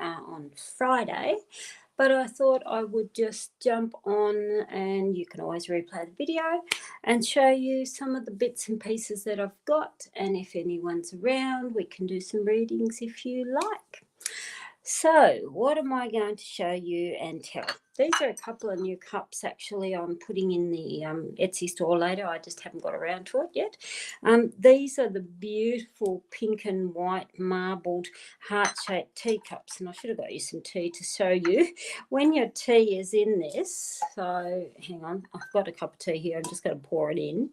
on Friday, but I thought I would just jump on, and you can always replay the video and show you some of the bits and pieces that I've got, and if anyone's around we can do some readings if you like. So what am I going to show you and tell? These are a couple of new cups actually I'm putting in the Etsy store later. I just haven't got around to it yet. These are the beautiful pink and white marbled heart-shaped teacups, and I should have got you some tea to show you. When your tea is in this, so hang on, I've got a cup of tea here. I'm just going to pour it in,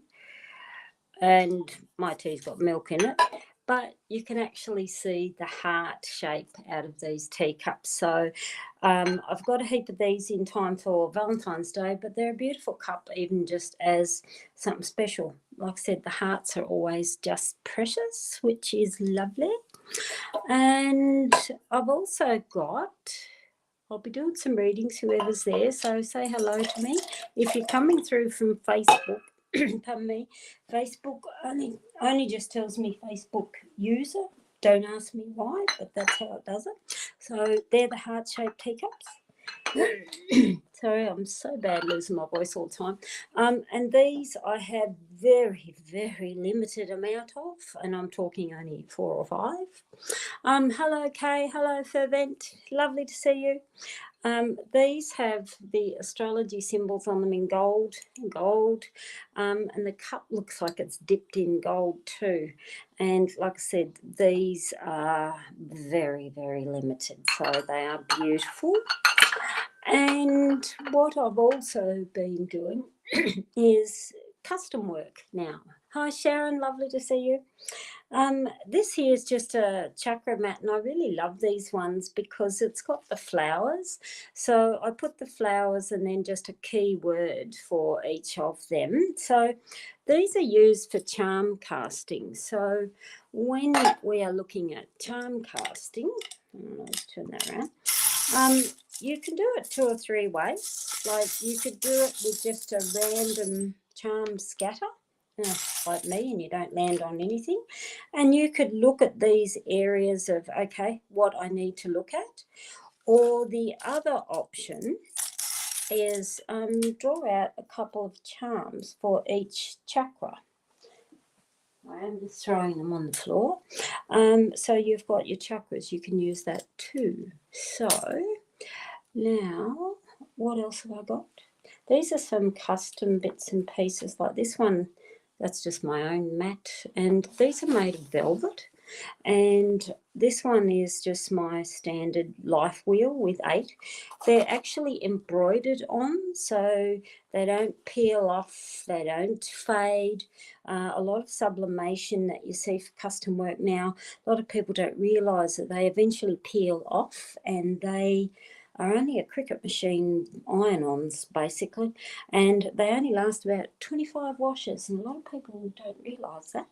and my tea's got milk in it. But you can actually see the heart shape out of these teacups. So I've got a heap of these in time for Valentine's Day, but they're a beautiful cup even just as something special. Like I said, the hearts are always just precious, which is lovely. And I've also got, I'll be doing some readings, whoever's there, so say hello to me. If you're coming through from Facebook, pardon me, Facebook only just tells me Facebook user. Don't ask me why, but that's how it does it. So they're the heart-shaped teacups. Sorry, I'm so bad losing my voice all the time. And these I have very, very limited amount of, and I'm talking only 4 or 5. Hello, Kay. Hello, Fervent. Lovely to see you. These have the astrology symbols on them in gold, and the cup looks like it's dipped in gold too. And like I said, these are very, very limited, so they are beautiful. And what I've also been doing is custom work now. Hi Sharon, lovely to see you. This here is just a chakra mat, and I really love these ones because it's got the flowers. So I put the flowers and then just a key word for each of them. So these are used for charm casting. So when we are looking at charm casting, let's turn that around. You can do it 2 or 3 ways. Like you could do it with just a random charm scatter, like me, and you don't land on anything. And you could look at these areas of, okay, what I need to look at. Or the other option is draw out a couple of charms for each chakra. I am just throwing them on the floor. So you've got your chakras. You can use that too. So now, what else have I got? These are some custom bits and pieces, like this one. That's just my own mat, and these are made of velvet. And this one is just my standard life wheel with 8. They're actually embroidered on, so they don't peel off, they don't fade. A lot of sublimation that you see for custom work now, a lot of people don't realise that they eventually peel off, and they are only a Cricut machine iron-ons basically, and they only last about 25 washes, and a lot of people don't realise that.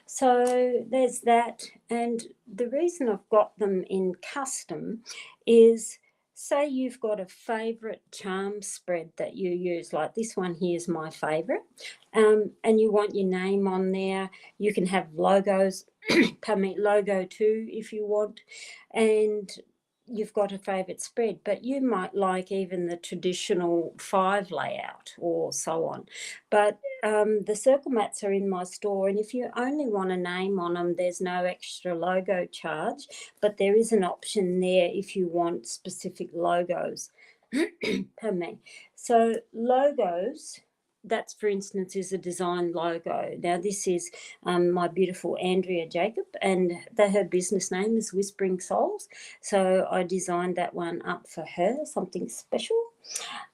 So there's that, and the reason I've got them in custom is, say you've got a favourite charm spread that you use, like this one here is my favourite, and you want your name on there. You can have logos, pardon me, logo too if you want, and you've got a favourite spread, but you might like even the traditional 5 layout or so on. But the circle mats are in my store, and if you only want a name on them, there's no extra logo charge, but there is an option there if you want specific logos. Pardon me. So logos, that's, for instance, is a design logo. Now this is my beautiful Andrea Jacob, and her business name is Whispering Souls. So I designed that one up for her, something special.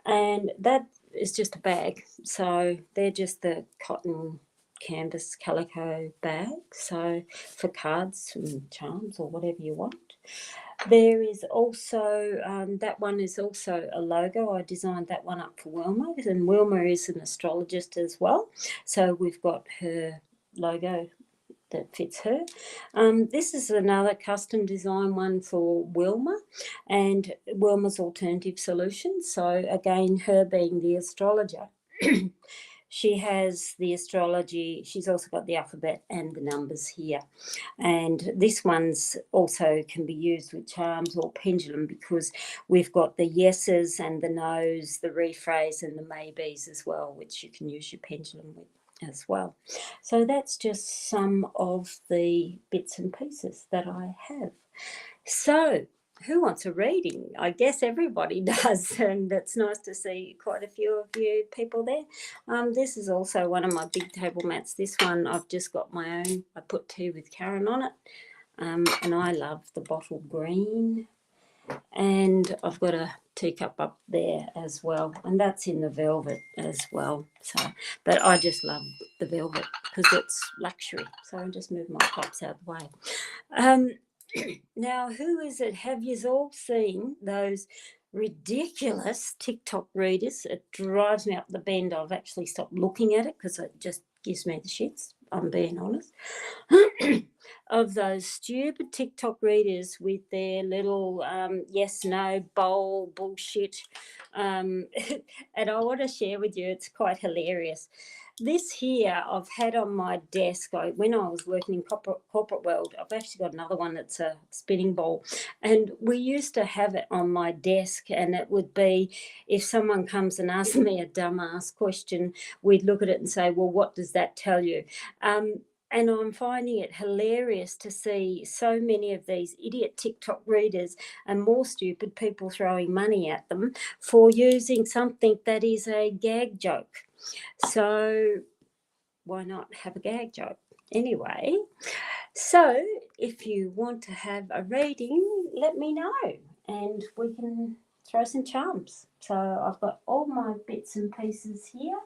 And that is just a bag. So they're just the cotton canvas calico bag. So for cards and charms or whatever you want. There is also, that one is also a logo. I designed that one up for Wilma, and Wilma is an astrologist as well. So we've got her logo that fits her. This is another custom design one for Wilma, and Wilma's Alternative Solutions. So again, her being the astrologer. she has the astrology. She's also got the alphabet and the numbers here. And this one's also can be used with charms or pendulum, because we've got the yeses and the nos, the rephrase and the maybes as well, which you can use your pendulum with as well. So that's just some of the bits and pieces that I have. So who wants a reading? I guess everybody does, and it's nice to see quite a few of you people there. This is also one of my big table mats. This one I've just got my own. I put Tea with Karen on it, and I love the bottle green. And I've got a teacup up there as well, and that's in the velvet as well. So, but I just love the velvet because it's luxury. So I'll just move my cups out of the way. Now, who is it? Have you all seen those ridiculous TikTok readers? It drives me up the bend. I've actually stopped looking at it because it just gives me the shits, I'm being honest. Of those stupid TikTok readers with their little yes, no, bowl bullshit. And I want to share with you, it's quite hilarious. This here I've had on my desk. When I was working in corporate world, I've actually got another one that's a spinning bowl. And we used to have it on my desk, and it would be, if someone comes and asks me a dumbass question, we'd look at it and say, well, what does that tell you? And I'm finding it hilarious to see so many of these idiot TikTok readers and more stupid people throwing money at them for using something that is a gag joke. So why not have a gag joke? Anyway, so if you want to have a reading, let me know and we can throw some charms. So I've got all my bits and pieces here.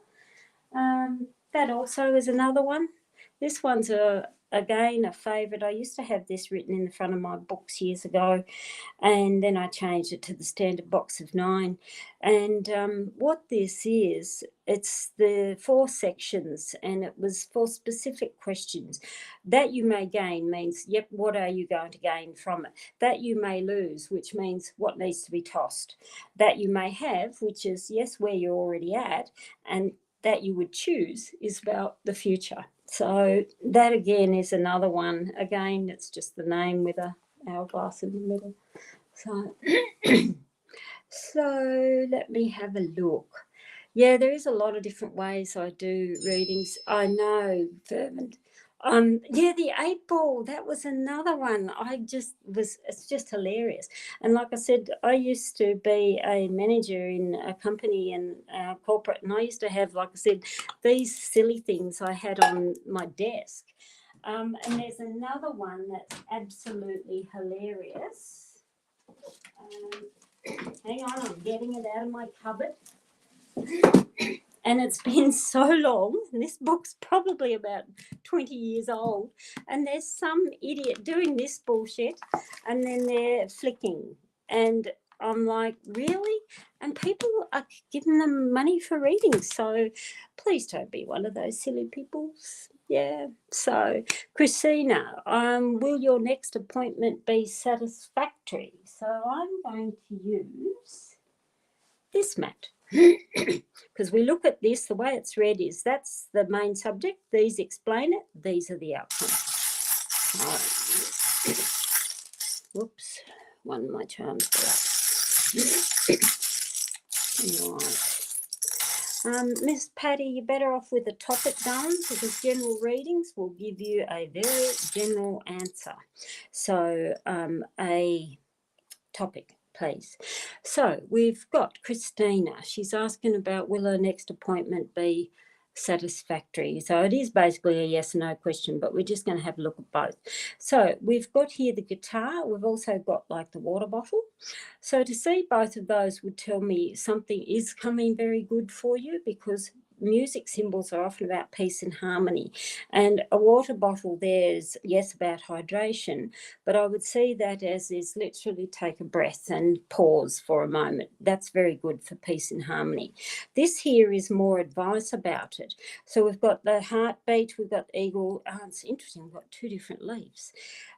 That also is another one. This one's again a favourite. I used to have this written in the front of my books years ago, and then I changed it to the standard box of 9. And what this is, it's the 4 sections, and it was for specific questions. That you may gain means, yep, what are you going to gain from it? That you may lose, which means what needs to be tossed. That you may have, which is, yes, where you're already at, and that you would choose is about the future. So that again is another one. Again, it's just the name with a hourglass in the middle. So, so let me have a look. Yeah, there is a lot of different ways I do readings. I know, Fervent. Yeah, the 8 ball, that was another one. It's just hilarious. And like I said, I used to be a manager in a company in corporate, and I used to have, like I said, these silly things I had on my desk. And there's another one that's absolutely hilarious. Hang on, I'm getting it out of my cupboard. And it's been so long, and this book's probably about 20 years old, and there's some idiot doing this bullshit, and then they're flicking. And I'm like, really? And people are giving them money for readings, so please don't be one of those silly people. Yeah. So, Christina, will your next appointment be satisfactory? So I'm going to use this mat. Because we look at this, the way it's read is that's the main subject, these explain it, these are the outcomes. Whoops, one of my charms there. Right. Miss Patty, you're better off with a topic done, because general readings will give you a very general answer. So a topic, please. So we've got Christina. She's asking about, will her next appointment be satisfactory? So it is basically a yes or no question, but we're just going to have a look at both. So we've got here the guitar. We've also got like the water bottle. So to see both of those would tell me something is coming very good for you, because music symbols are often about peace and harmony. And a water bottle there's, yes, about hydration, but I would see that as is literally take a breath and pause for a moment. That's very good for peace and harmony. This here is more advice about it. So we've got the heartbeat, we've got eagle. It's interesting, we've got 2 different leaves.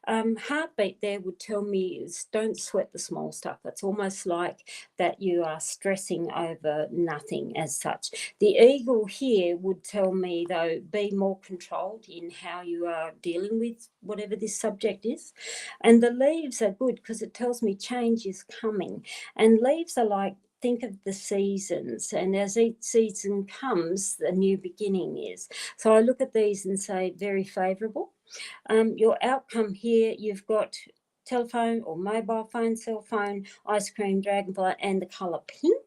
Heartbeat there would tell me is don't sweat the small stuff. It's almost like that you are stressing over nothing as such. The eagle Evil here would tell me, though, be more controlled in how you are dealing with whatever this subject is. And the Leaves are good because it tells me change is coming. And leaves are like, think of the seasons, and as each season comes, the new beginning is. So I look at these and say very favourable. Your outcome here, you've got telephone or mobile phone, cell phone, ice cream, dragonfly, and the colour pink.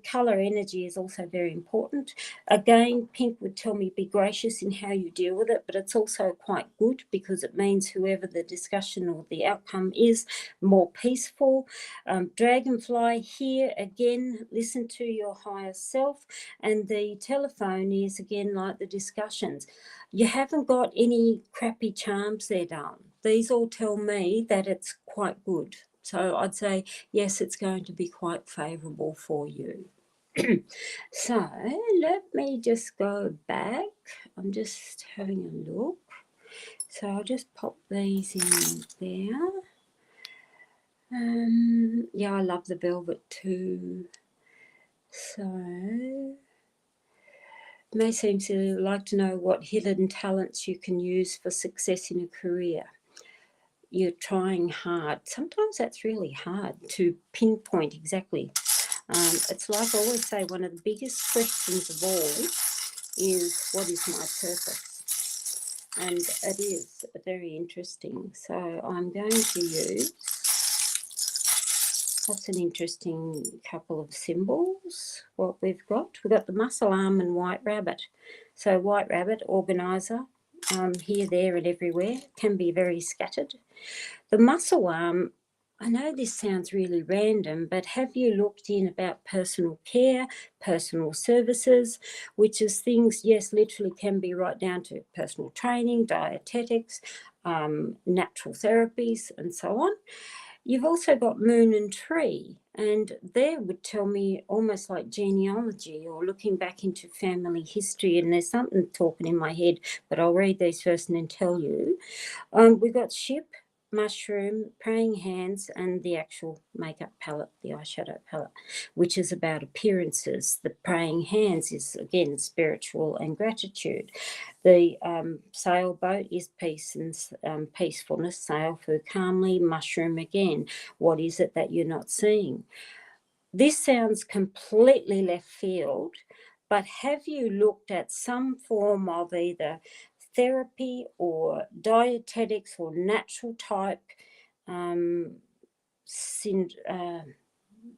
Colour energy is also very important. Again, pink would tell me be gracious in how you deal with it, but it's also quite good because it means whoever the discussion or the outcome is, more peaceful. Dragonfly here, again, listen to your higher self. And the telephone is, again, like the discussions. You haven't got any crappy charms there, darling. These all tell me that it's quite good. So I'd say, yes, it's going to be quite favourable for you. So let me just go back. I'm just having a look. So I'll just pop these in there. Yeah, I love the velvet too. So may seem to like to know what hidden talents you can use for success in a career. You're trying hard. Sometimes that's really hard to pinpoint exactly. It's like I always say, one of the biggest questions of all is, what is my purpose? And it is very interesting. So I'm going to use, that's an interesting couple of symbols. What we've got the muscle arm and white rabbit. So white rabbit, organizer, here, there and everywhere, can be very scattered. The muscle arm, I know this sounds really random, but have you looked in about personal care, personal services, which is things, yes, literally can be right down to personal training, dietetics, natural therapies and so on. You've also got moon and tree, and there would tell me almost like genealogy or looking back into family history, and there's something talking in my head, but I'll read these first and then tell you. We've got ship, mushroom, praying hands, and the actual makeup palette, the eyeshadow palette, which is about appearances. The praying hands is, again, spiritual and gratitude. The sailboat is peace and peacefulness, sail for calmly. Mushroom, again, what is it that you're not seeing? This sounds completely left field, but have you looked at some form of either therapy or dietetics or natural type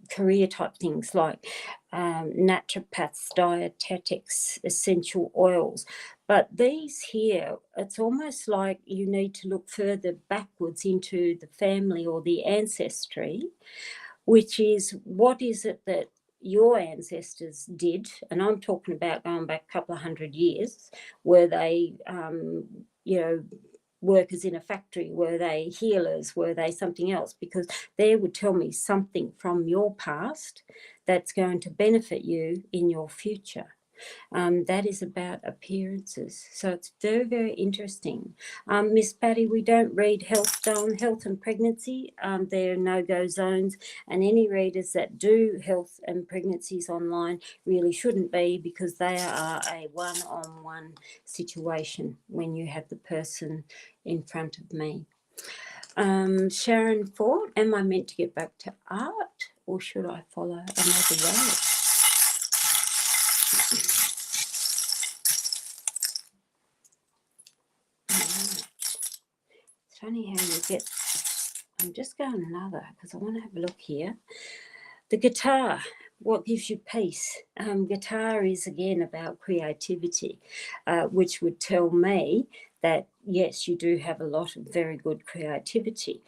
career type things like naturopaths, dietetics, essential oils? But these here, it's almost like you need to look further backwards into the family or the ancestry, which is, what is it that your ancestors did? And I'm talking about going back a couple of 100 years. Were they, workers in a factory? Were they healers? Were they something else? Because they would tell me something from your past that's going to benefit you in your future. That is about appearances. So it's very, very interesting. Miss Patty, we don't read health and pregnancy. There are no-go zones, and any readers that do health and pregnancies online really shouldn't be, because they are a one-on-one situation when you have the person in front of me. Sharon Ford, am I meant to get back to art, or should I follow another way? It's funny how you get, I'm just going another because I want to have a look here. The guitar, what gives you peace? Guitar is, again, about creativity, which would tell me that, yes, you do have a lot of very good creativity.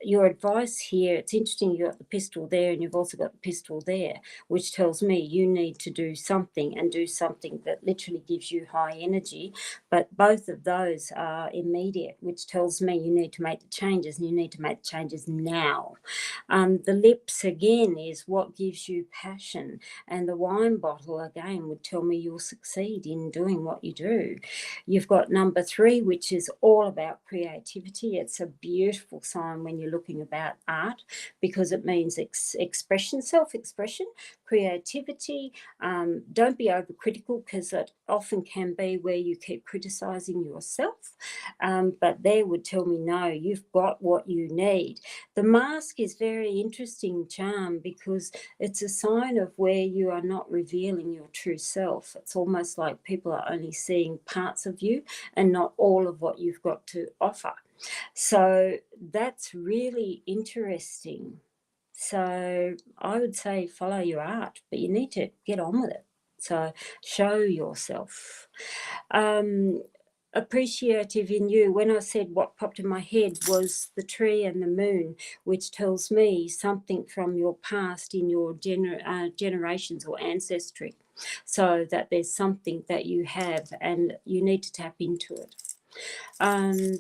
Your advice here, it's interesting, you've got the pistol there and you've also got the pistol there, which tells me you need to do something, and do something that literally gives you high energy. But both of those are immediate, which tells me you need to make the changes, and you need to make the changes now. The lips, again, is what gives you passion. And the wine bottle, again, would tell me you'll succeed in doing what you do. You've got number 3, which is all about creativity. It's a beautiful sign when you're looking about art, because it means expression, self-expression, creativity. Don't be overcritical, because it often can be where you keep criticizing yourself. But they would tell me, no, you've got what you need. The mask is very interesting charm, because it's a sign of where you are not revealing your true self. It's almost like people are only seeing parts of you and not all of what you've got to offer. So that's really interesting. So I would say follow your art, but you need to get on with it. So show yourself. Appreciative in you, when I said what popped in my head was the tree and the moon, which tells me something from your past in your generations or ancestry, so that there's something that you have and you need to tap into it.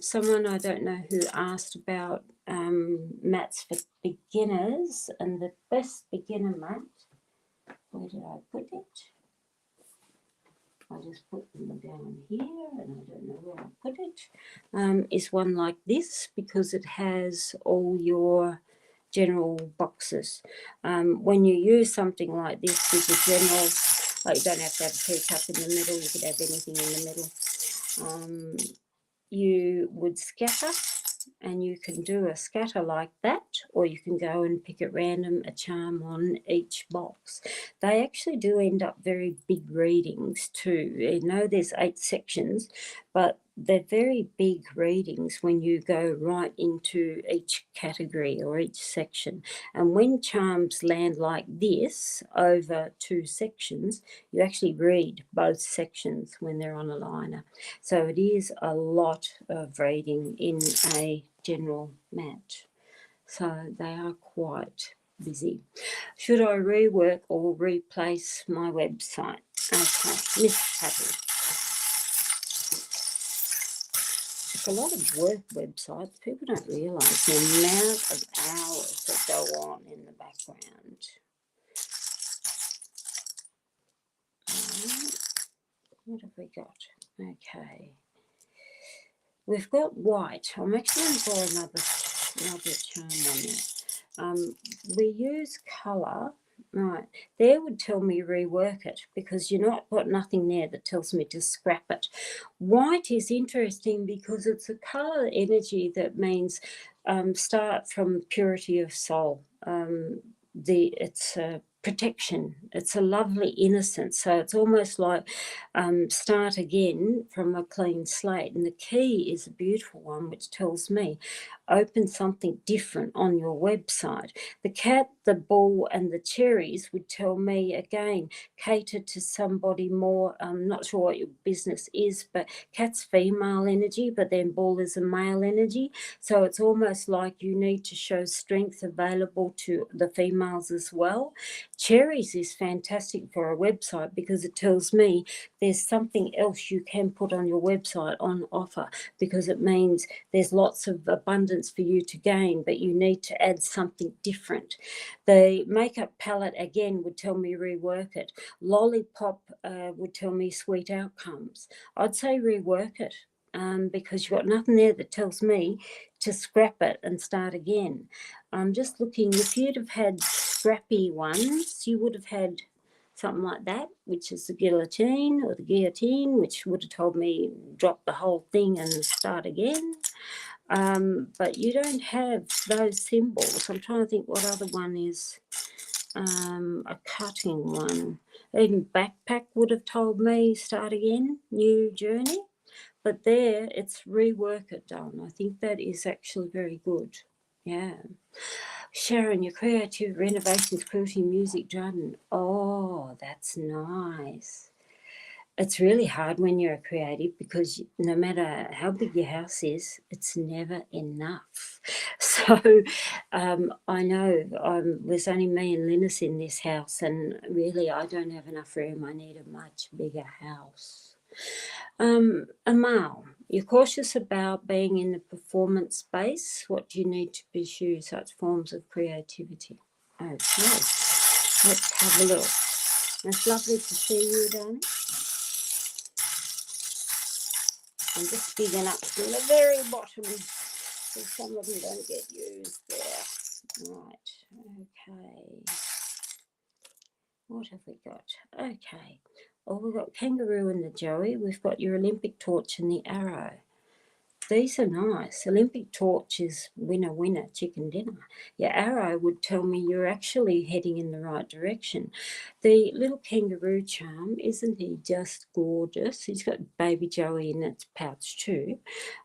Someone, I don't know who, asked about mats for beginners, and the best beginner mat, where did I put it? I just put them down here, and I don't know where I put it. Is one like this, because it has all your general boxes. When you use something like this with the general, like, you don't have to have a teacup in the middle, you could have anything in the middle. You would scatter, and you can do a scatter like that, or you can go and pick at random a charm on each box. They actually do end up very big readings too. You know, there's 8 sections, but they're very big readings when you go right into each category or each section. And when charms land like this over 2 sections, you actually read both sections when they're on a liner. So it is a lot of reading in a general mat. So they are quite busy. Should I rework or replace my website? Okay, Miss Patty. It's a lot of work, websites. People don't realise the amount of hours that go on in the background. What have we got? Okay. We've got white. I'm actually going to draw another charm on it. We use colour. Right, there would tell me rework it, because you're not got nothing there that tells me to scrap it. White is interesting because it's a colour energy that means start from purity of soul. It's a protection. It's a lovely innocence. So it's almost like start again from a clean slate. And the key is a beautiful one, which tells me open something different on your website. The cat, the bull, and the cherries would tell me, again, cater to somebody more, not sure what your business is, but cat's female energy, but then bull is a male energy. So it's almost like you need to show strength available to the females as well. Cherries is fantastic for a website, because it tells me there's something else you can put on your website on offer, because it means there's lots of abundance for you to gain, but you need to add something different. The makeup palette, again, would tell me rework it. Lollipop would tell me sweet outcomes. I'd say rework it, because you've got nothing there that tells me to scrap it and start again. I'm just looking, if you'd have had scrappy ones, you would have had something like that, which is the guillotine, or the guillotine, which would have told me drop the whole thing and start again. But you don't have those symbols. I'm trying to think what other one is a cutting one. Even backpack would have told me start again, new journey. But there, it's rework it done. I think that is actually very good. Yeah. Sharon, your creative renovations, quilting, music, garden. Oh, that's nice. It's really hard when you're a creative, because no matter how big your house is, it's never enough. So I know there's only me and Linus in this house, and really I don't have enough room. I need a much bigger house. Amal, you're cautious about being in the performance space. What do you need to pursue such forms of creativity? Okay, let's have a look. It's lovely to see you, darling. I'm just digging up from the very bottom, so some of them don't get used there. Right, okay. What have we got? Okay. Oh, we've got kangaroo and the Joey. We've got your Olympic torch and the arrow. These are nice. Olympic torch is winner, winner, chicken dinner. Your arrow would tell me you're actually heading in the right direction. The little kangaroo charm, isn't he just gorgeous? He's got baby Joey in its pouch too.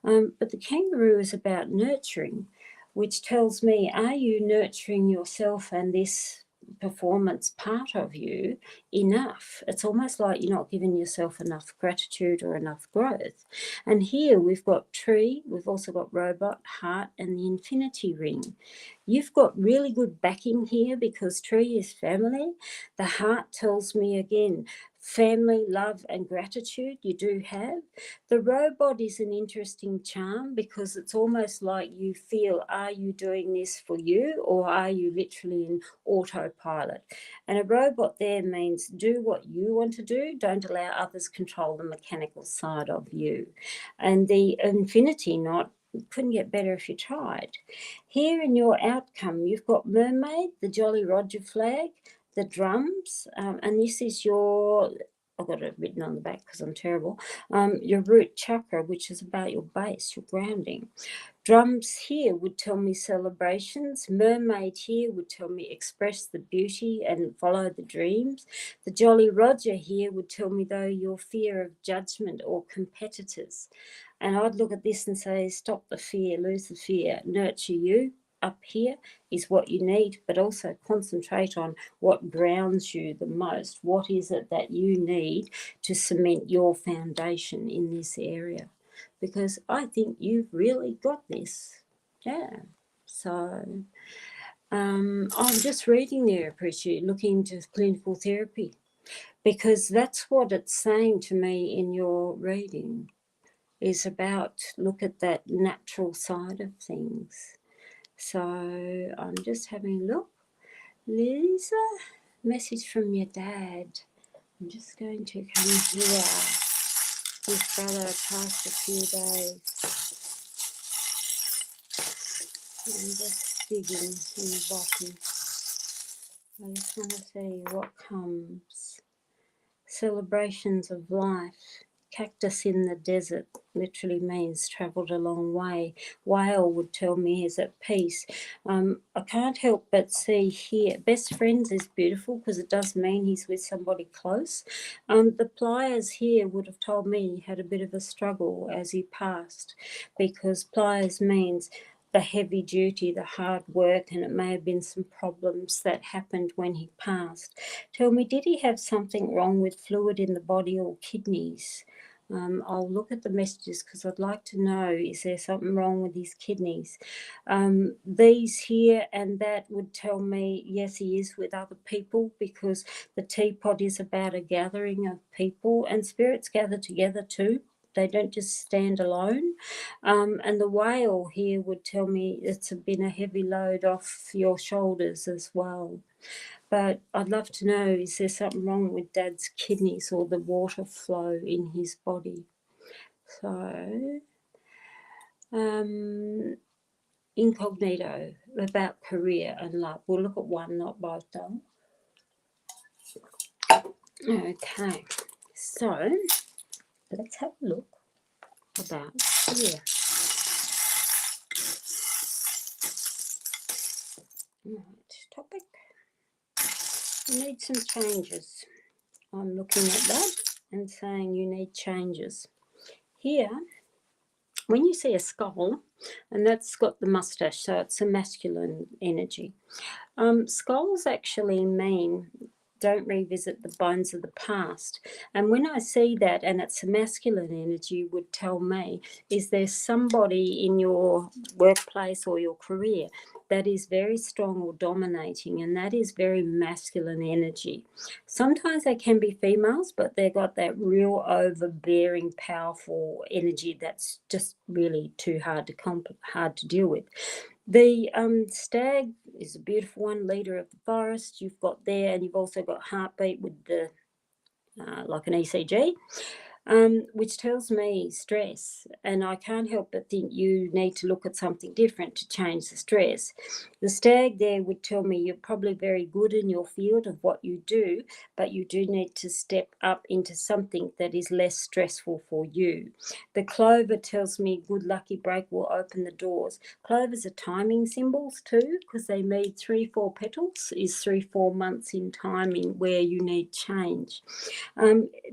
But the kangaroo is about nurturing, which tells me, are you nurturing yourself and this performance part of you enough? It's almost like you're not giving yourself enough gratitude or enough growth. And here we've got tree, we've also got robot, heart, and the infinity ring. You've got really good backing here because tree is family. The heart tells me again, family, love, and gratitude you do have. The robot is an interesting charm because it's almost like you feel, are you doing this for you or are you literally in autopilot? And a robot there means do what you want to do, don't allow others control the mechanical side of you. And the infinity knot, couldn't get better if you tried. Here in your outcome, you've got mermaid, the Jolly Roger flag, the drums, and this is your, I've got it written on the back because I'm terrible, your root chakra, which is about your base, your grounding. Drums here would tell me celebrations. Mermaid here would tell me express the beauty and follow the dreams. The Jolly Roger here would tell me, though, your fear of judgment or competitors. And I'd look at this and say, stop the fear, lose the fear, nurture you. Up here is what you need, but also concentrate on what grounds you the most. What is it that you need to cement your foundation in this area? Because I think you've really got this. Yeah. So I'm just reading there, appreciate looking into clinical therapy, because that's what it's saying to me in your reading is about look at that natural side of things. So I'm just having a look. Lisa, message from your dad. I'm just going to come here. His brother passed a few days. I'm just digging in the bottom. I just want to see what comes. Celebrations of life. Cactus in the desert literally means travelled a long way. Whale would tell me is at peace. I can't help but see here, best friends is beautiful because it does mean he's with somebody close. The pliers here would have told me he had a bit of a struggle as he passed, because pliers means the heavy duty, the hard work, and it may have been some problems that happened when he passed. Tell me, did he have something wrong with fluid in the body or kidneys? I'll look at the messages because I'd like to know, is there something wrong with his kidneys? These here and that would tell me, yes, he is with other people, because the teapot is about a gathering of people, and spirits gather together too. They don't just stand alone. And the whale here would tell me it's been a heavy load off your shoulders as well. But I'd love to know, is there something wrong with Dad's kidneys or the water flow in his body? So, incognito, about career and love. We'll look at one, not both, though. Okay, so let's have a look about career. Right, topic. You need some changes. I'm looking at that and saying you need changes. Here, when you see a skull, and that's got the mustache, so it's a masculine energy. Skulls actually mean don't revisit the bones of the past. And when I see that, and it's a masculine energy, would tell me, is there somebody in your workplace or your career that is very strong or dominating, and that is very masculine energy. Sometimes they can be females, but they've got that real overbearing, powerful energy that's just really too hard to deal with. The stag is a beautiful one, leader of the forest. You've got there, and you've also got heartbeat with the like an ECG. which tells me stress. And I can't help but think you need to look at something different to change the stress. The stag there would tell me you're probably very good in your field of what you do, but you do need to step up into something that is less stressful for you. The clover tells me good lucky break will open the doors. Clovers are timing symbols too, because they need 3-4 petals, is 3-4 months in timing where you need change.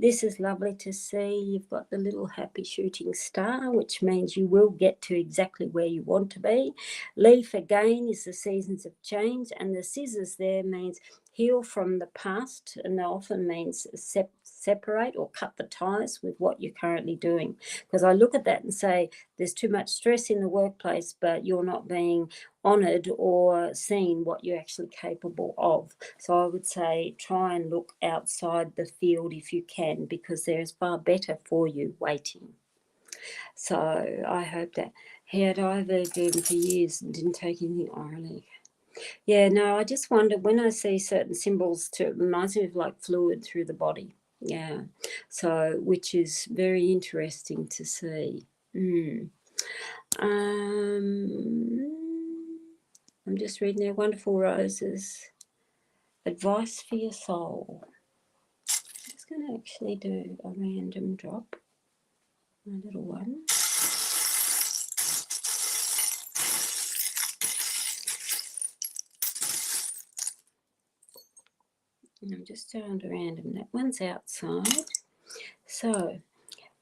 This is lovely to see. You've got the little happy shooting star, which means you will get to exactly where you want to be. Leaf again is the seasons of change, and the scissors there means heal from the past, and that often means separate or cut the ties with what you're currently doing. Because I look at that and say there's too much stress in the workplace, but you're not being honoured or seen what you're actually capable of. So I would say try and look outside the field if you can, because there's far better for you waiting. So I hope that he had ivermectin for years and didn't take anything orally. Yeah, no, I just wonder when I see certain symbols, it reminds me of like fluid through the body. Yeah, so which is very interesting to see. I'm just reading their wonderful roses. Advice for your soul. I'm just going to actually do a random drop. My little one. And I'm just doing a random. That one's outside. So,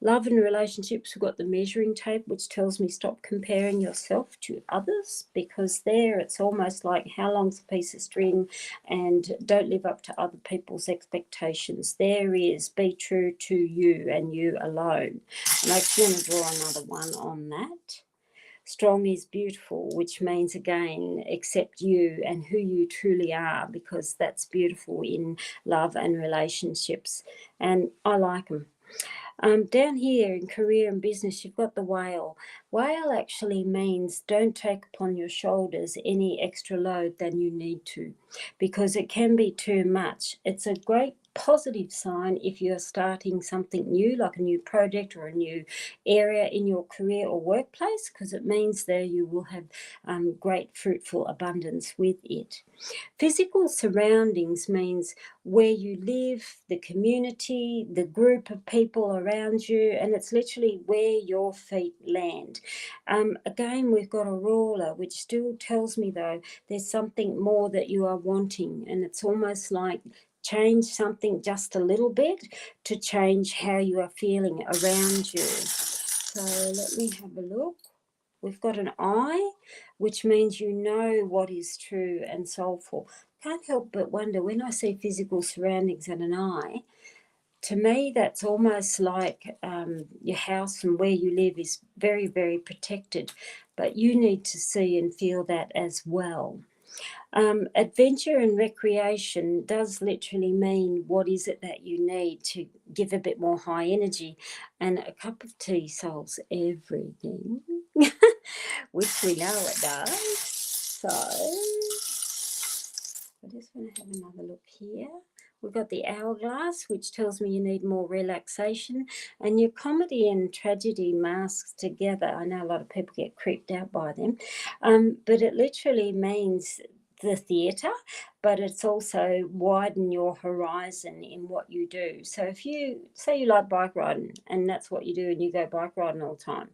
love and relationships, we've got the measuring tape, which tells me stop comparing yourself to others, because there it's almost like how long's a piece of string, and don't live up to other people's expectations. There is be true to you and you alone. And I actually want to draw another one on that. Strong is beautiful, which means again accept you and who you truly are, because that's beautiful in love and relationships, and I like them. Down here in career and business, you've got the whale. Whale actually means don't take upon your shoulders any extra load than you need to, because it can be too much. It's a great positive sign if you're starting something new, like a new project or a new area in your career or workplace, because it means there you will have great fruitful abundance with it. Physical surroundings means where you live, the community, the group of people around you, and it's literally where your feet land. Again, we've got a ruler, which still tells me, though, there's something more that you are wanting, and it's almost like change something just a little bit to change how you are feeling around you. So let me have a look. We've got an eye, which means you know what is true and soulful. Can't help but wonder, when I see physical surroundings and an eye, to me that's almost like your house and where you live is very, very protected, but you need to see and feel that as well. Adventure and recreation does literally mean what is it that you need to give a bit more high energy, and a cup of tea solves everything. Which we know it does. So I just want to have another look here. We've got the hourglass, which tells me you need more relaxation, and your comedy and tragedy masks together. I know a lot of people get creeped out by them, but it literally means the theatre, but it's also widen your horizon in what you do. So if you say you like bike riding and that's what you do and you go bike riding all the time,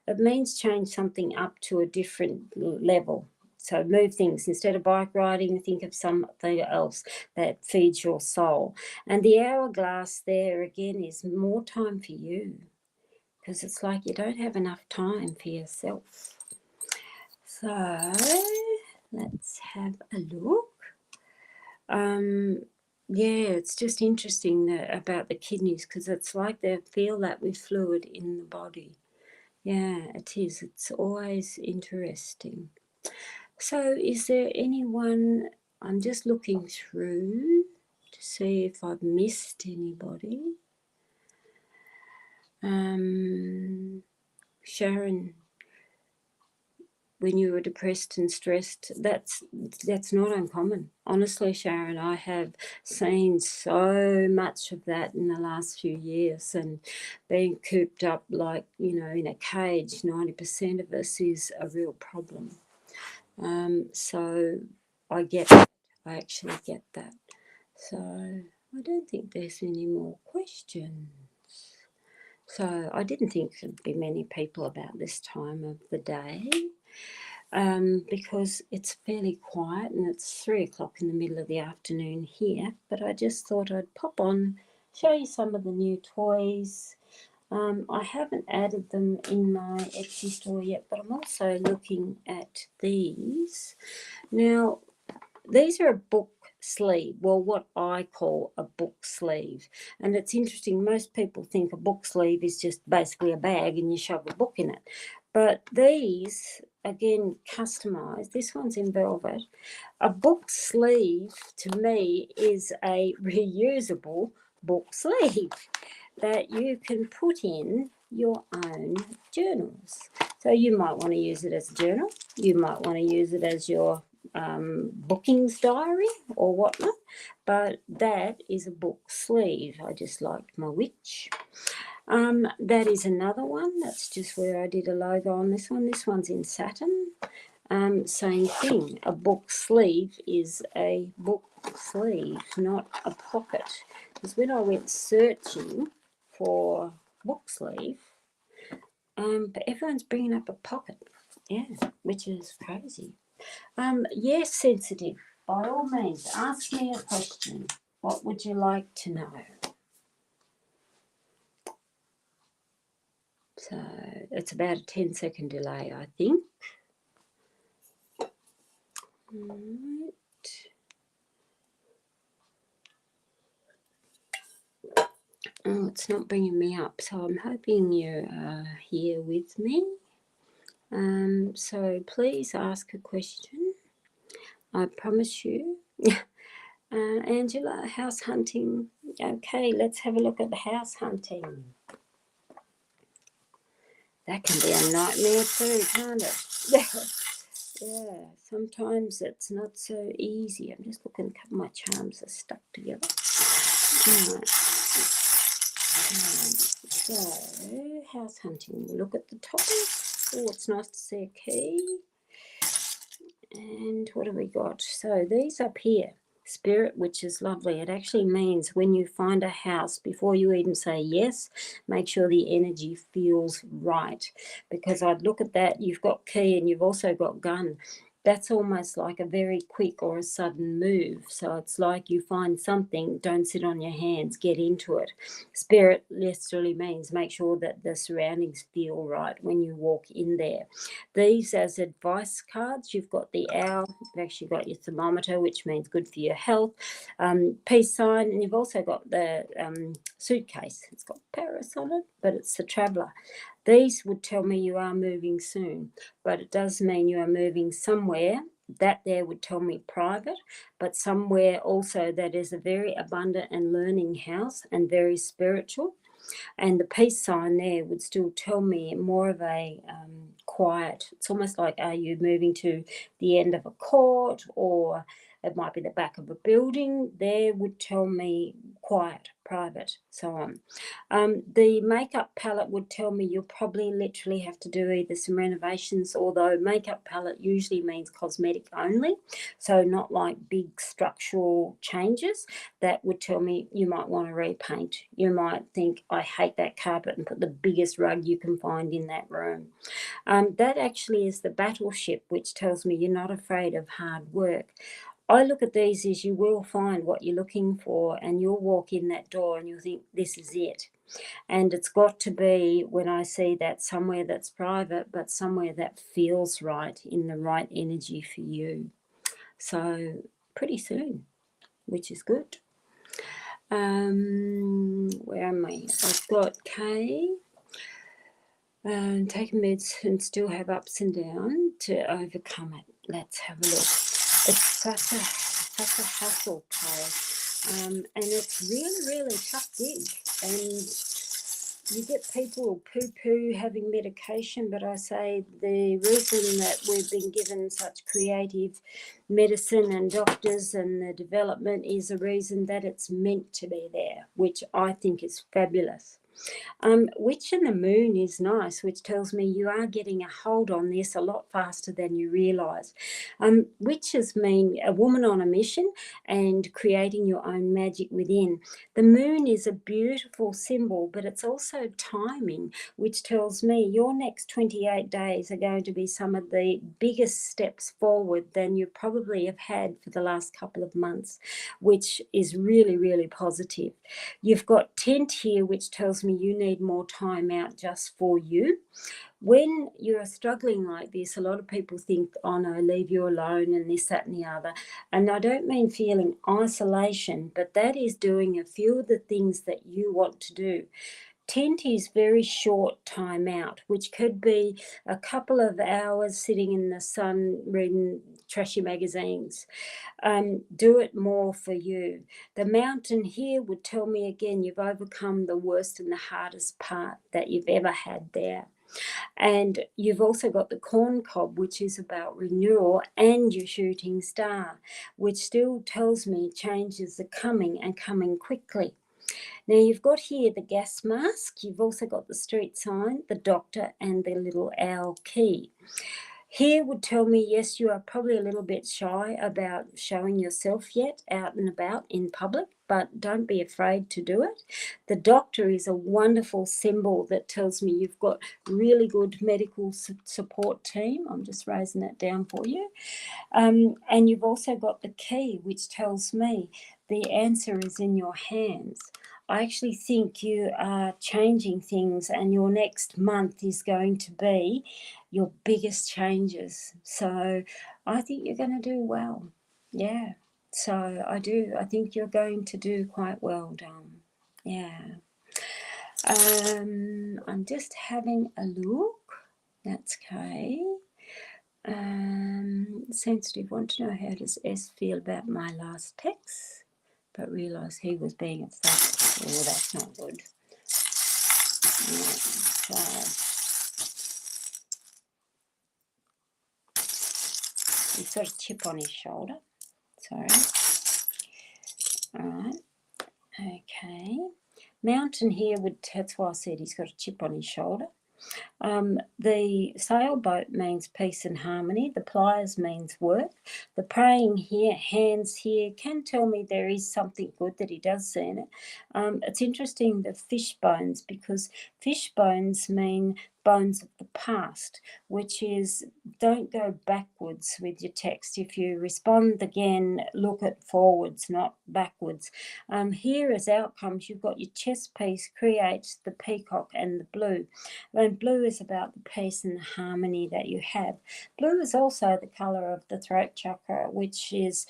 it means change something up to a different level. So move things. Instead of bike riding, think of something else that feeds your soul. And the hourglass there again is more time for you, because it's like you don't have enough time for yourself. So let's have a look. Yeah, it's just interesting about the kidneys, because it's like they feel that with fluid in the body. Yeah, it is. It's always interesting. So is there anyone, I'm just looking through to see if I've missed anybody. Sharon when you were depressed and stressed, that's not uncommon. Honestly, Sharon, I have seen so much of that in the last few years, and being cooped up like, in a cage, 90% of us is a real problem. So I get that. I actually get that. So I don't think there's any more questions. So I didn't think there'd be many people about this time of the day, because it's fairly quiet and it's 3 o'clock in the middle of the afternoon here. But I just thought I'd pop on, show you some of the new toys. I haven't added them in my Etsy store yet, but I'm also looking at these. Now, these are a book sleeve, well, what I call a book sleeve. And it's interesting, most people think a book sleeve is just basically a bag and you shove a book in it. But these, again, customized, this one's in velvet. A book sleeve, to me, is a reusable book sleeve that you can put in your own journals. So you might want to use it as a journal. You might want to use it as your bookings diary or whatnot, but that is a book sleeve. I just liked my witch. That is another one. That's just where I did a logo on this one. This one's in satin. Same thing. A book sleeve is a book sleeve, not a pocket. Because when I went searching for book sleeve, but everyone's bringing up a pocket. Yeah, which is crazy. Yes, sensitive. By all means, ask me a question. What would you like to know? So it's about a 10-second delay, I think. Right. Oh, it's not bringing me up, so I'm hoping you're here with me. So please ask a question. I promise you. Angela, house hunting. Okay, let's have a look at the house hunting. That can be a nightmare too, can't it? Yeah, sometimes it's not so easy. I'm just looking, a couple of my charms are stuck together. Right. So, house hunting. Look at the top. Oh, it's nice to see a key. And what have we got? So these up here, spirit, which is lovely. It actually means when you find a house, before you even say yes, make sure the energy feels right. Because I'd look at that, you've got key and you've also got gun. That's almost like a very quick or a sudden move. So it's like you find something, don't sit on your hands, get into it. Spirit literally means make sure that the surroundings feel right when you walk in there. These as advice cards, you've got the owl, you've actually got your thermometer, which means good for your health, peace sign, and you've also got the suitcase. It's got Paris on it, but it's the traveller. These would tell me you are moving soon, but it does mean you are moving somewhere. That there would tell me private, but somewhere also that is a very abundant and learning house and very spiritual. And the peace sign there would still tell me more of a quiet. It's almost like, are you moving to the end of a court, or it might be the back of a building? There would tell me quiet, private, so on. The makeup palette would tell me you'll probably literally have to do either some renovations, although makeup palette usually means cosmetic only, so not like big structural changes. That would tell me you might want to repaint. You might think, I hate that carpet, and put the biggest rug you can find in that room. That actually is the battleship, which tells me you're not afraid of hard work. I look at these as you will find what you're looking for, and you'll walk in that door and you'll think, this is it. And it's got to be, when I see that, somewhere that's private, but somewhere that feels right, in the right energy for you. So pretty soon, which is good. Where am I? I've got K. Taking meds and still have ups and downs to overcome it. Let's have a look. It's such a hustle, Kay. And it's really, really tough gig. And you get people poo-poo having medication, but I say the reason that we've been given such creative medicine and doctors and the development is a reason that it's meant to be there, which I think is fabulous. Witch in the Moon is nice, which tells me you are getting a hold on this a lot faster than you realise. Witches mean a woman on a mission and creating your own magic within. The moon is a beautiful symbol, but it's also timing, which tells me your next 28 days are going to be some of the biggest steps forward than you probably have had for the last couple of months, which is really, really positive. You've got tent here, which tells me you need more time out just for you. When you're struggling like this, a lot of people think, oh no, leave you alone and this, that and the other. And I don't mean feeling isolation, but that is doing a few of the things that you want to do. Tent is very short time out, which could be a couple of hours sitting in the sun reading trashy magazines. Do it more for you. The mountain here would tell me again, you've overcome the worst and the hardest part that you've ever had there. And you've also got the corn cob, which is about renewal, and your shooting star, which still tells me changes are coming and coming quickly. Now you've got here the gas mask, you've also got the street sign, the doctor, and the little owl key. Here would tell me, yes, you are probably a little bit shy about showing yourself yet out and about in public, but don't be afraid to do it. The doctor is a wonderful symbol that tells me you've got really good medical support team. I'm just raising that down for you. And you've also got the key, which tells me the answer is in your hands. I actually think you are changing things, and your next month is going to be your biggest changes. So I think you're going to do well. Yeah. So I do. I think you're going to do quite well, Dom. Yeah. I'm just having a look. That's okay. Sensitive want to know, how does S feel about my last text? But realise he was being a fuck. Oh, that's not good. So he's got a chip on his shoulder. Sorry. All right. Okay. Mountain here would, that's why I said he's got a chip on his shoulder. The sailboat means peace and harmony. The pliers means work. The praying here, hands here, can tell me there is something good that he does see in it. It's interesting, the fish bones, because fish bones mean bones of the past, which is don't go backwards with your text. If you respond again, look at forwards, not backwards. Here as outcomes, you've got your chest piece, create the peacock and the blue. And blue is about the peace and the harmony that you have. Blue is also the colour of the throat chakra, which is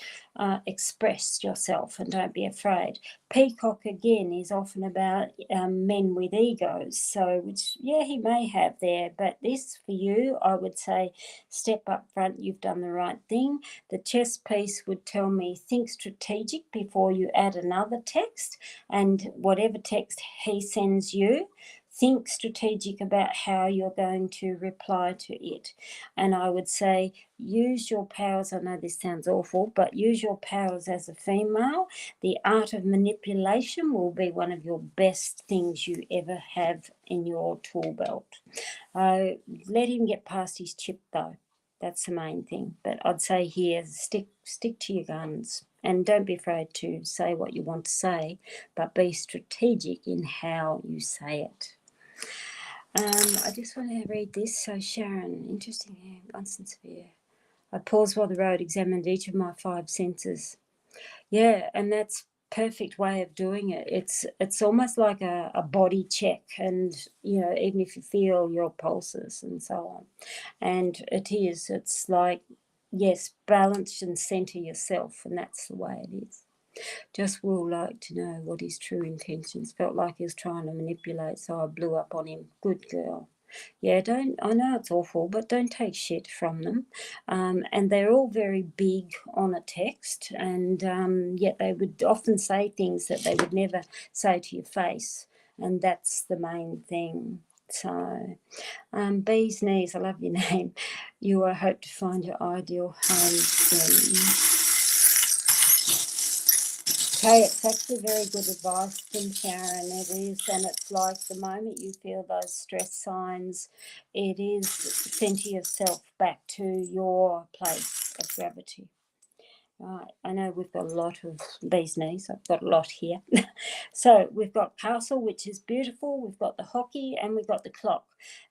express yourself and don't be afraid. Peacock again is often about men with egos, so which, yeah, he may have there, but this for you, I would say step up front, you've done the right thing. The chest piece would tell me think strategic before you add another text, and whatever text he sends you, think strategic about how you're going to reply to it. And I would say use your powers. I know this sounds awful, but use your powers as a female. The art of manipulation will be one of your best things you ever have in your tool belt. Let him get past his chip though. That's the main thing. But I'd say here, stick to your guns. And don't be afraid to say what you want to say, but be strategic in how you say it. I just want to read this. So Sharon, interesting here, once and severe. I paused while the road examined each of my 5 senses. Yeah, and that's perfect way of doing it. It's almost like a body check, and you know, even if you feel your pulses and so on. And it's like, yes, balance and center yourself, and that's the way it is. Just will like to know what his true intentions. Felt like he was trying to manipulate, so I blew up on him. Good girl. Yeah, I know it's awful, but don't take shit from them. And they're all very big on a text, and yet they would often say things that they would never say to your face. and that's the main thing. So, Bee's Knees, I love your name. You hope to find your ideal home soon. Okay, it's actually very good advice from Sharon. It is, and it's like the moment you feel those stress signs, it is center yourself back to your place of gravity. Right, I know we've got a lot of Bee's Knees. I've got a lot here. So we've got Castle, which is beautiful. We've got the hockey and we've got the clock.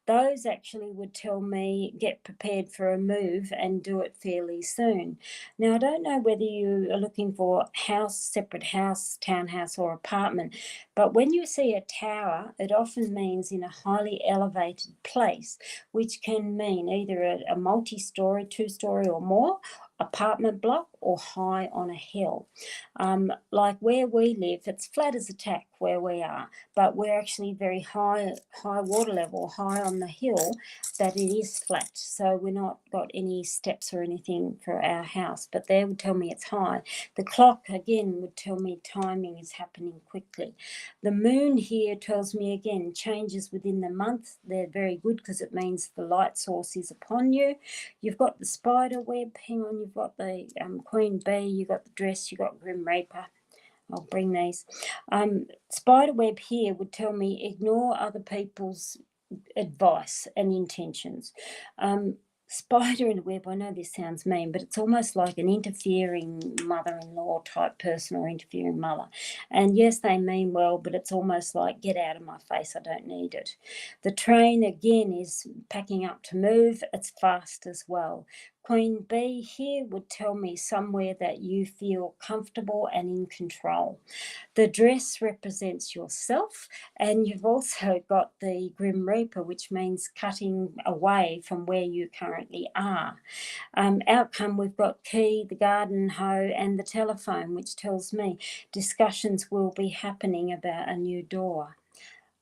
Those actually would tell me get prepared for a move and do it fairly soon. Now, I don't know whether you are looking for house, separate house, townhouse or apartment, but when you see a tower, it often means in a highly elevated place, which can mean either a multi-story, two-story or more, apartment block or high on a hill. Like where we live, it's flat as a tack where we are, but we're actually very high water level, high on the hill, that it is flat. So we're not got any steps or anything for our house, but they would tell me it's high. The clock again would tell me timing is happening quickly. The moon here tells me again changes within the month. They're very good because it means the light source is upon you. You've got the spider web, hang on, you've got the queen bee, you've got the dress, you've got Grim Reaper. I'll bring these. Spider web here would tell me ignore other people's advice and intentions. Spider in a web, I know this sounds mean, but it's almost like an interfering mother-in-law type person or interfering mother. And yes, they mean well, but it's almost like, get out of my face, I don't need it. The train, again, is packing up to move. It's fast as well. Queen Bee here would tell me somewhere that you feel comfortable and in control. The dress represents yourself, and you've also got the Grim Reaper, which means cutting away from where you currently are. Outcome, we've got key, the garden hoe, and the telephone, which tells me discussions will be happening about a new door.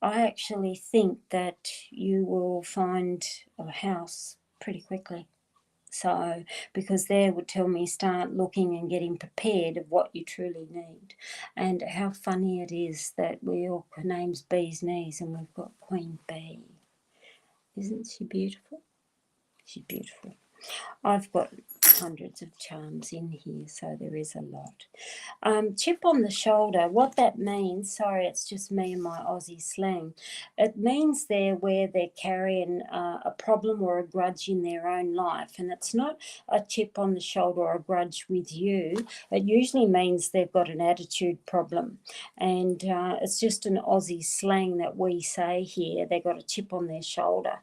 I actually think that you will find a house pretty quickly. So, because there would tell me start looking and getting prepared of what you truly need. And how funny it is that her name's Bee's Knees and we've got Queen Bee. Isn't she beautiful? She's beautiful. I've got hundreds of charms in here, so there is a lot. Chip on the shoulder, what that means, sorry, it's just me and my Aussie slang. It means they're where they're carrying a problem or a grudge in their own life. And it's not a chip on the shoulder or a grudge with you. It usually means they've got an attitude problem. And it's just an Aussie slang that we say here. They've got a chip on their shoulder.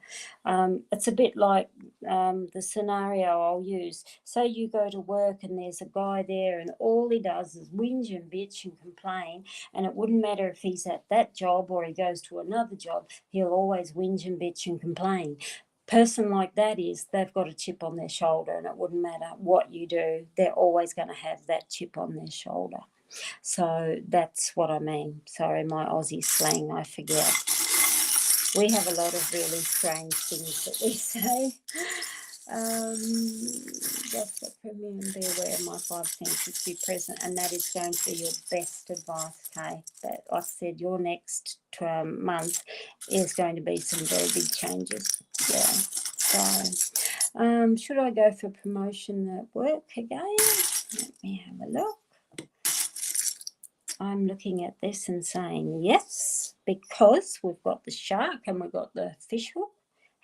It's a bit like the scenario I'll use. Say you go to work and there's a guy there and all he does is whinge and bitch and complain, and it wouldn't matter if he's at that job or he goes to another job, he'll always whinge and bitch and complain. Person like that is, they've got a chip on their shoulder, and it wouldn't matter what you do, they're always going to have that chip on their shoulder. So that's what I mean. Sorry, my Aussie slang, I forget. We have a lot of really strange things that we say. That's what from me, and be aware of my 5 senses, be present, and that is going to be your best advice, Kay. But like I said, your next month is going to be some very big changes. Yeah. So, should I go for promotion at work again? Let me have a look. I'm looking at this and saying yes, because we've got the shark and we've got the fish hook.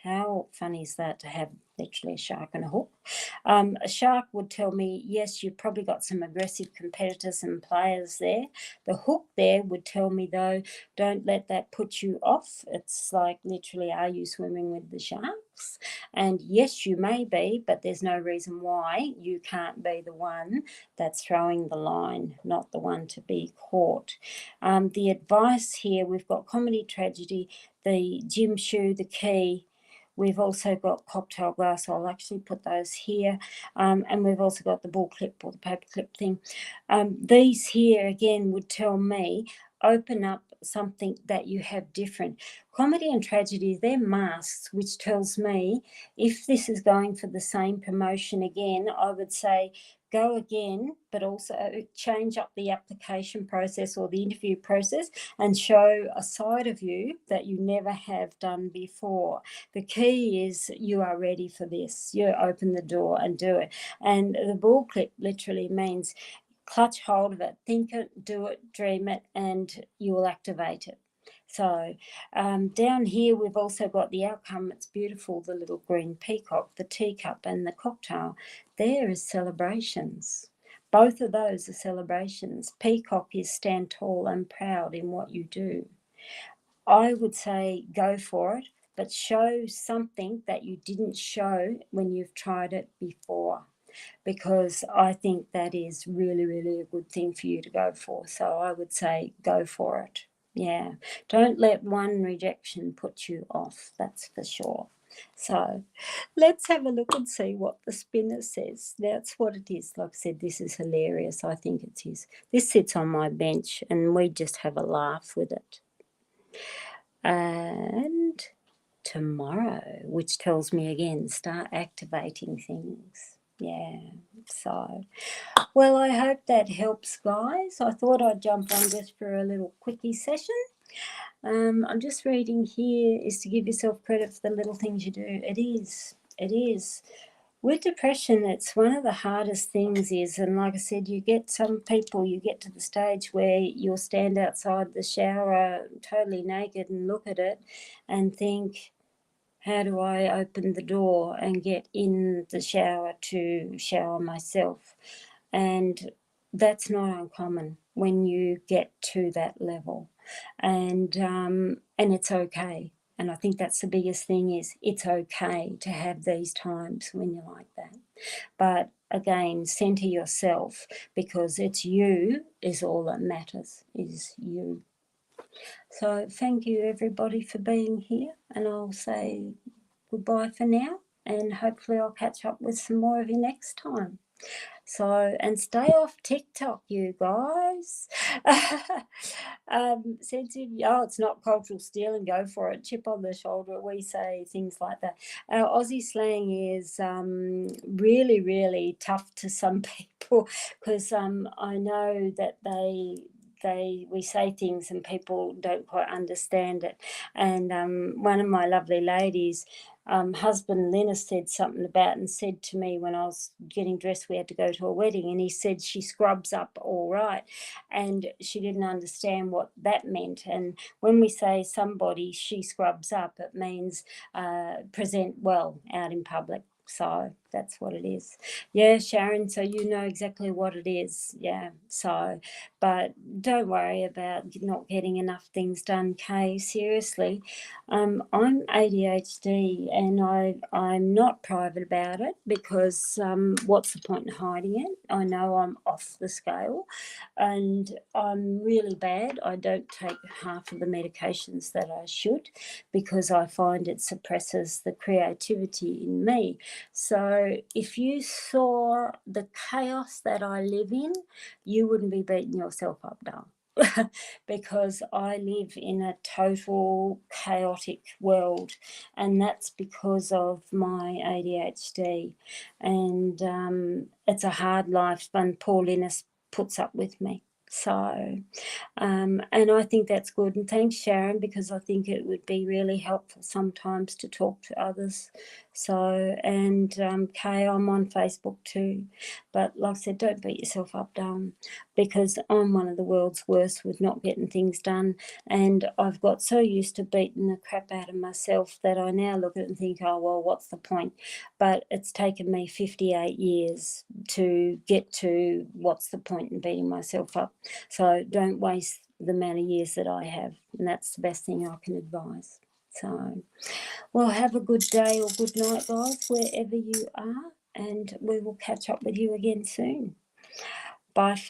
How funny is that to have literally a shark and a hook? A shark would tell me, yes, you've probably got some aggressive competitors and players there. The hook there would tell me, though, don't let that put you off. It's like literally, are you swimming with the sharks? And yes, you may be, but there's no reason why you can't be the one that's throwing the line, not the one to be caught. The advice here, we've got comedy, tragedy, the gym shoe, the key. We've also got cocktail glass. I'll actually put those here. And we've also got the ball clip or the paper clip thing. These here, again, would tell me, open up something that you have different. Comedy and tragedy, they're masks, which tells me if this is going for the same promotion again, I would say, go again, but also change up the application process or the interview process and show a side of you that you never have done before. The key is you are ready for this. You open the door and do it. And the ball clip literally means clutch hold of it, think it, do it, dream it, and you will activate it. So down here, we've also got the outcome. It's beautiful, the little green peacock, the teacup and the cocktail. There is celebrations. Both of those are celebrations. Peacock is stand tall and proud in what you do. I would say go for it, but show something that you didn't show when you've tried it before, because I think that is really, really a good thing for you to go for. So I would say go for it. Yeah, don't let one rejection put you off, that's for sure. So let's have a look and see what the spinner says. That's what it is. Like I said, this is hilarious. I think it is. This sits on my bench and we just have a laugh with it. And tomorrow, which tells me again, start activating things. Yeah, so, well, I hope that helps, guys. I thought I'd jump on just for a little quickie session. I'm just reading here is to give yourself credit for the little things you do. It is. With depression, it's one of the hardest things is, and like I said, you get some people, you get to the stage where you'll stand outside the shower totally naked and look at it and think, how do I open the door and get in the shower to shower myself? And that's not uncommon when you get to that level. And it's okay. And I think that's the biggest thing is it's okay to have these times when you're like that. But again, center yourself, because it's you is all that matters, is you. So thank you everybody for being here, and I'll say goodbye for now, and hopefully I'll catch up with some more of you next time. So, and stay off TikTok, you guys. It's not cultural stealing, go for it. Chip on the shoulder, we say things like that. Our Aussie slang is really, really tough to some people, because I know that we say things and people don't quite understand it. And one of my lovely ladies, husband Linus said something about and said to me when I was getting dressed, we had to go to a wedding, and he said she scrubs up all right, and she didn't understand what that meant. And when we say somebody she scrubs up, it means present well out in public. So that's what it is. Yeah, Sharon, so you know exactly what it is. Yeah, so, but don't worry about not getting enough things done, Kay. Seriously, I'm ADHD, and I'm not private about it, because what's the point in hiding it? I know I'm off the scale and I'm really bad. I don't take half of the medications that I should, because I find it suppresses the creativity in me. So if you saw the chaos that I live in, you wouldn't be beating yourself up, darling. Because I live in a total chaotic world, and that's because of my ADHD. And it's a hard life, and poor Linus puts up with me. So, and I think that's good. And thanks, Sharon, because I think it would be really helpful sometimes to talk to others. So, and Kay, I'm on Facebook too. But like I said, don't beat yourself up, darling, because I'm one of the world's worst with not getting things done. And I've got so used to beating the crap out of myself that I now look at it and think, oh, well, what's the point? But it's taken me 58 years to get to what's the point in beating myself up. So don't waste the amount of years that I have. And that's the best thing I can advise. So, well, have a good day or good night, guys, wherever you are. And we will catch up with you again soon. Bye.